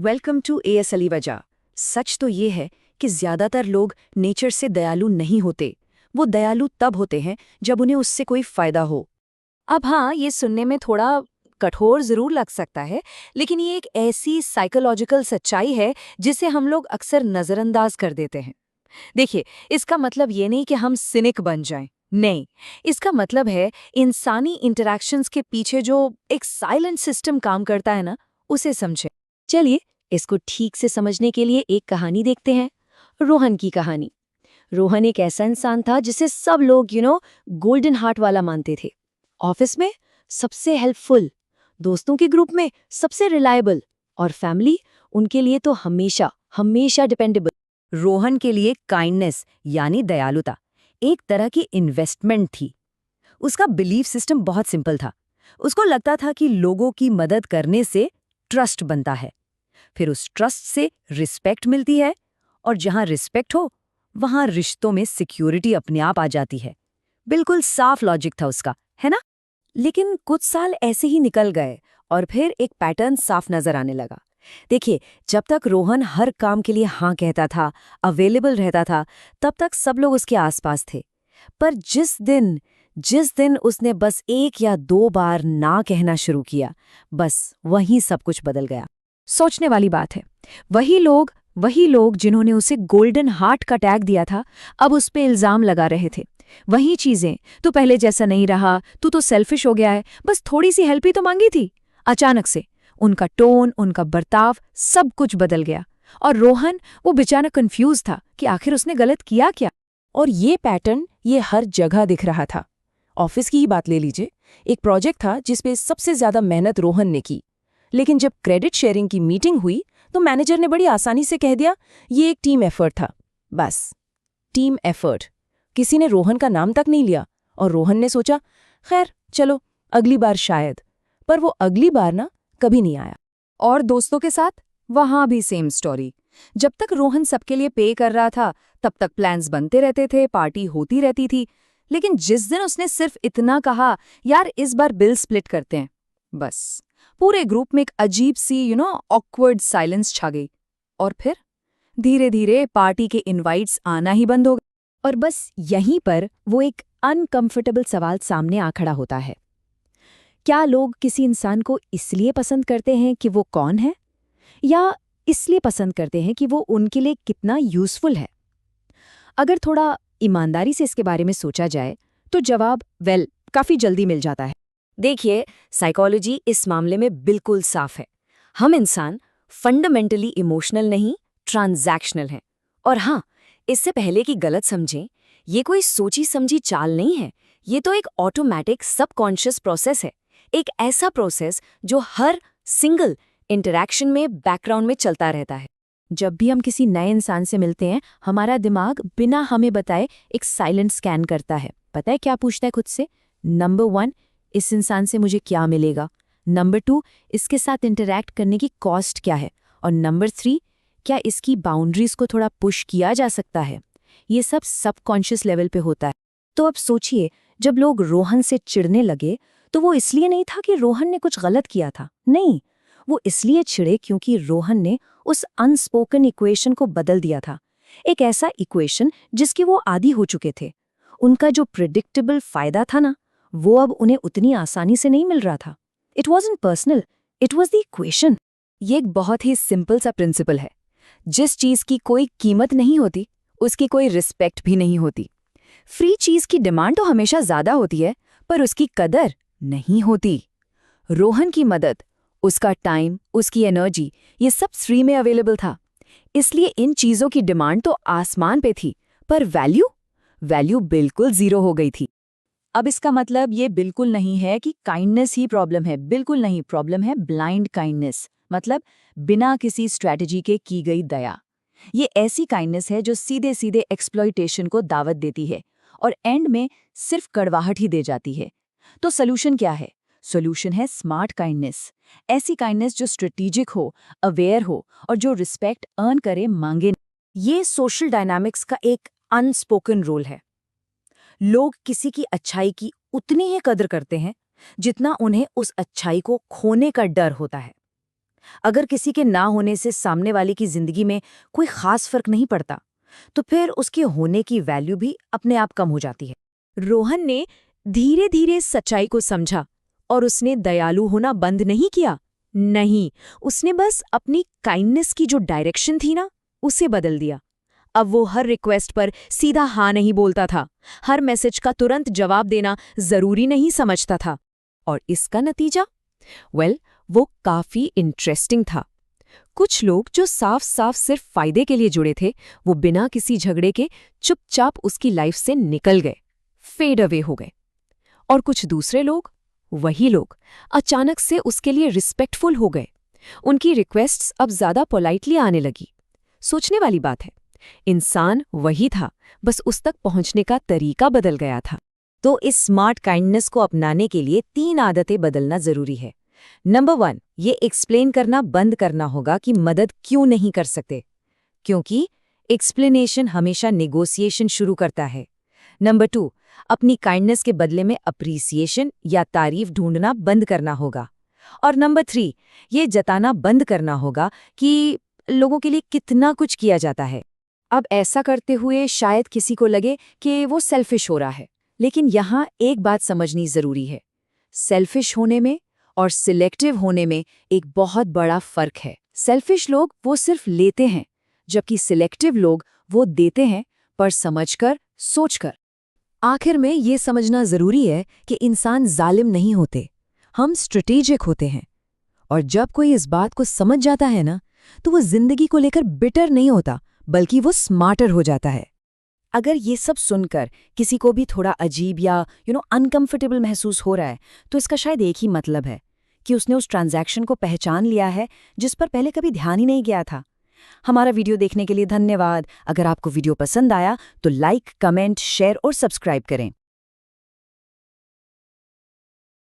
Welcome to ASLE वजह। सच तो ये है कि ज्यादातर लोग नेचर से दयालु नहीं होते। वो दयालु तब होते हैं जब उन्हें उससे कोई फायदा हो। अब हाँ, ये सुनने में थोड़ा कठोर जरूर लग सकता है, लेकिन ये एक ऐसी साइकोलॉजिकल सच्चाई है जिसे हम लोग अक्सर नजरअंदाज कर देते हैं। देखिए, इसका मतलब ये नहीं कि हम सिनिक बन जाएं। नहीं, इसका मतलब है इंसानी इंटरैक्शंस के पीछे जो एक साइलेंट सिस्टम काम करता है ना, उसे समझें। चलिए, इसको ठीक से समझने के लिए एक कहानी देखते हैं। रोहन की कहानी। रोहन एक ऐसा इंसान था जिसे सब लोग गोल्डन हार्ट वाला मानते थे। ऑफिस में सबसे हेल्पफुल, दोस्तों के ग्रुप में सबसे रिलायबल, और फैमिली उनके लिए तो हमेशा हमेशा डिपेंडेबल। रोहन के लिए काइंडनेस यानी दयालुता एक तरह की इन्वेस्टमेंट थी। उसका बिलीफ सिस्टम बहुत सिंपल था। उसको लगता था कि लोगों की मदद करने से ट्रस्ट बनता है, फिर उस ट्रस्ट से रिस्पेक्ट मिलती है, और जहां रिस्पेक्ट हो वहां रिश्तों में सिक्योरिटी अपने आप आ जाती है। बिल्कुल साफ लॉजिक था उसका, है ना? लेकिन कुछ साल ऐसे ही निकल गए और फिर एक पैटर्न साफ नजर आने लगा। देखिए, जब तक रोहन हर काम के लिए हाँ कहता था, अवेलेबल रहता था, तब तक सब लोग उसके आसपास थे। पर जिस दिन उसने बस 1 या 2 बार ना कहना शुरू किया, बस वहीं सब कुछ बदल गया। सोचने वाली बात है। वही लोग जिन्होंने उसे गोल्डन हार्ट का टैग दिया था, अब उस पे इल्जाम लगा रहे थे। वही चीजें, तू पहले जैसा नहीं रहा, तू तो सेल्फिश हो गया है, बस थोड़ी सी हेल्प ही तो मांगी थी। अचानक से उनका टोन, उनका बर्ताव, सब कुछ बदल गया। और रोहन, वो बेचारा कंफ्यूज था कि आखिर उसने गलत किया क्या। और ये पैटर्न ये हर जगह दिख रहा था। ऑफिस की ही बात ले लीजिए। एक प्रोजेक्ट था जिसपे सबसे ज्यादा मेहनत रोहन ने की, लेकिन जब क्रेडिट शेयरिंग की मीटिंग हुई तो मैनेजर ने बड़ी आसानी से कह दिया ये एक टीम एफर्ट था। बस, टीम एफर्ट। किसी ने रोहन का नाम तक नहीं लिया, और रोहन ने सोचा खैर चलो, अगली बार शायद। पर वो अगली बार ना कभी नहीं आया। और दोस्तों के साथ वहां भी सेम स्टोरी। जब तक रोहन सबके लिए पे कर रहा था, तब तक प्लान्स बनते रहते थे, पार्टी होती रहती थी। लेकिन जिस दिन उसने सिर्फ इतना कहा, यार इस बार बिल स्प्लिट करते हैं, बस पूरे ग्रुप में एक अजीब सी ऑकवर्ड साइलेंस छा गई। और फिर धीरे धीरे पार्टी के इनवाइट्स आना ही बंद हो गए। और बस यहीं पर वो एक अनकंफर्टेबल सवाल सामने आ खड़ा होता है। क्या लोग किसी इंसान को इसलिए पसंद करते हैं कि वो कौन है, या इसलिए पसंद करते हैं कि वो उनके लिए कितना यूजफुल है? अगर थोड़ा ईमानदारी से इसके बारे में सोचा जाए तो जवाब काफी जल्दी मिल जाता है। देखिए, साइकोलॉजी इस मामले में बिल्कुल साफ है। हम इंसान फंडामेंटली इमोशनल नहीं, ट्रांजैक्शनल हैं। और हाँ, इससे पहले कि गलत समझें, ये कोई सोची समझी चाल नहीं है। ये तो एक ऑटोमेटिक सबकॉन्शियस प्रोसेस है। एक ऐसा प्रोसेस जो हर सिंगल इंटरैक्शन में बैकग्राउंड में चलता रहता है। जब भी हम किसी नए इंसान से मिलते हैं, हमारा दिमाग बिना हमें बताए एक साइलेंट स्कैन करता है। पता है क्या पूछता है खुद से? नंबर 1, इस इंसान से मुझे क्या मिलेगा? नंबर 2, इसके साथ इंटरैक्ट करने की कॉस्ट क्या है? और नंबर 3, क्या इसकी बाउंड्रीज को थोड़ा पुश किया जा सकता है? ये सब सबकॉन्शियस लेवल पे होता है। तो अब सोचिए, जब लोग रोहन से चिढ़ने लगे, तो वो इसलिए नहीं था कि रोहन ने कुछ गलत किया था। नहीं, वो इसलिए चिढ़े क्योंकि रोहन ने उस अनस्पोकन इक्वेशन को बदल दिया था। एक ऐसा इक्वेशन जिसके वो आदी हो चुके थे। उनका जो प्रिडिक्टेबल फायदा था ना, वो अब उन्हें उतनी आसानी से नहीं मिल रहा था। It wasn't personal, it was the equation. ये एक बहुत ही सिंपल सा प्रिंसिपल है। जिस चीज की कोई कीमत नहीं होती, उसकी कोई रिस्पेक्ट भी नहीं होती। फ्री चीज की डिमांड तो हमेशा ज्यादा होती है, पर उसकी कदर नहीं होती। रोहन की मदद, उसका टाइम, उसकी एनर्जी, ये सब फ्री में अवेलेबल था। इसलिए इन चीजों की डिमांड तो आसमान पे थी, पर वैल्यू बिल्कुल जीरो हो गई थी। अब इसका मतलब ये बिल्कुल नहीं है कि काइंडनेस ही प्रॉब्लम है। बिल्कुल नहीं, प्रॉब्लम है ब्लाइंड काइंडनेस, मतलब बिना किसी स्ट्रैटेजी के की गई दया। ये ऐसी काइंडनेस है जो सीधे सीधे एक्सप्लॉइटेशन को दावत देती है और एंड में सिर्फ कड़वाहट ही दे जाती है। तो सोल्यूशन क्या है? सोल्यूशन है स्मार्ट काइंडनेस। ऐसी काइंडनेस जो स्ट्रेटेजिक हो, अवेयर हो, और जो रिस्पेक्ट अर्न करे, मांगे। ये सोशल डायनामिक्स का एक अनस्पोकन रूल है। लोग किसी की अच्छाई की उतनी ही कदर करते हैं जितना उन्हें उस अच्छाई को खोने का डर होता है। अगर किसी के ना होने से सामने वाले की जिंदगी में कोई खास फर्क नहीं पड़ता, तो फिर उसके होने की वैल्यू भी अपने आप कम हो जाती है। रोहन ने धीरे धीरे सच्चाई को समझा और उसने दयालु होना बंद नहीं किया। नहीं, उसने बस अपनी काइंडनेस की जो डायरेक्शन थी ना, उसे बदल दिया। अब वो हर रिक्वेस्ट पर सीधा हाँ नहीं बोलता था, हर मैसेज का तुरंत जवाब देना जरूरी नहीं समझता था। और इसका नतीजा वो काफी इंटरेस्टिंग था। कुछ लोग जो साफ साफ सिर्फ फायदे के लिए जुड़े थे, वो बिना किसी झगड़े के चुपचाप उसकी लाइफ से निकल गए, फेड अवे हो गए। और कुछ दूसरे लोग, वही लोग, अचानक से उसके लिए रिस्पेक्टफुल हो गए। उनकी रिक्वेस्ट्स अब ज्यादा पोलाइटली आने लगी। सोचने वाली बात है, इंसान वही था, बस उस तक पहुंचने का तरीका बदल गया था। तो इस स्मार्ट काइंडनेस को अपनाने के लिए 3 आदतें बदलना जरूरी है। नंबर 1, ये एक्सप्लेन करना बंद करना होगा कि मदद क्यों नहीं कर सकते, क्योंकि एक्सप्लेनेशन हमेशा नेगोशिएशन शुरू करता है। नंबर 2, अपनी काइंडनेस के बदले में अप्रिसिएशन या तारीफ ढूंढना बंद करना होगा। और नंबर 3, ये जताना बंद करना होगा कि लोगों के लिए कितना कुछ किया जाता है। अब ऐसा करते हुए शायद किसी को लगे कि वो सेल्फिश हो रहा है, लेकिन यहाँ एक बात समझनी जरूरी है। सेल्फिश होने में और सिलेक्टिव होने में एक बहुत बड़ा फर्क है। सेल्फिश लोग वो सिर्फ लेते हैं, जबकि सिलेक्टिव लोग वो देते हैं, पर समझकर, सोचकर। आखिर में ये समझना जरूरी है कि इंसान जालिम नहीं होते, हम स्ट्रेटेजिक होते हैं। और जब कोई इस बात को समझ जाता है ना, तो वो जिंदगी को लेकर बिटर नहीं होता, बल्कि वो स्मार्टर हो जाता है। अगर ये सब सुनकर किसी को भी थोड़ा अजीब या अनकंफर्टेबल महसूस हो रहा है, तो इसका शायद एक ही मतलब है कि उसने उस ट्रांजैक्शन को पहचान लिया है जिस पर पहले कभी ध्यान ही नहीं गया था। हमारा वीडियो देखने के लिए धन्यवाद। अगर आपको वीडियो पसंद आया तो लाइक, कमेंट, शेयर और सब्सक्राइब करें।